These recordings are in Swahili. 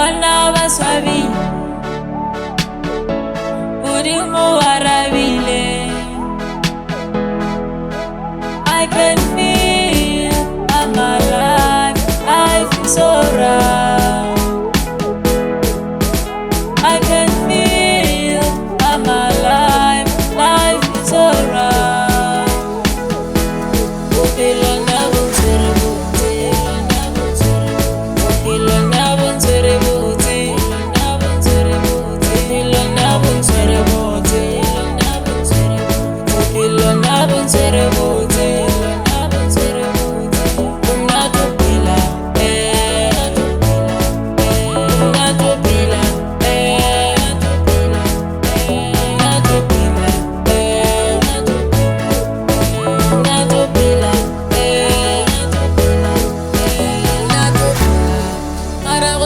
Bona baswabi Udimo warabile I can feel I'm alive, I feel so right. I can feel I'm alive, life is alright. Ilona bunserebuti, ilona bunserebuti, ilona bunserebuti, ilona bunserebuti.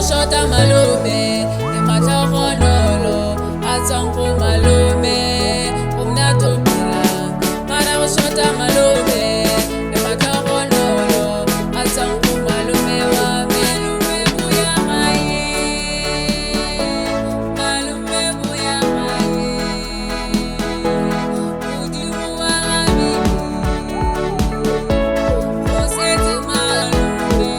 Shota malume, emathonolo, atsongo malume, umnatopila. Mara shota malume, emathonolo, atsongo malume wa malume buya maye, malume buya maye, udimu wa bibi, oseti malume.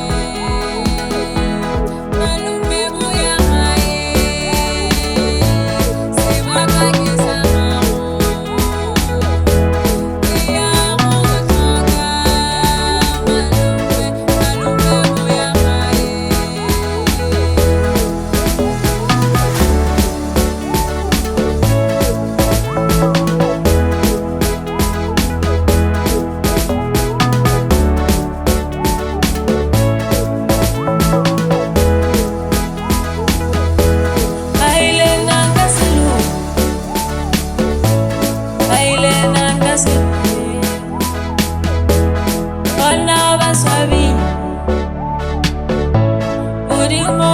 Bona baswabi Udimo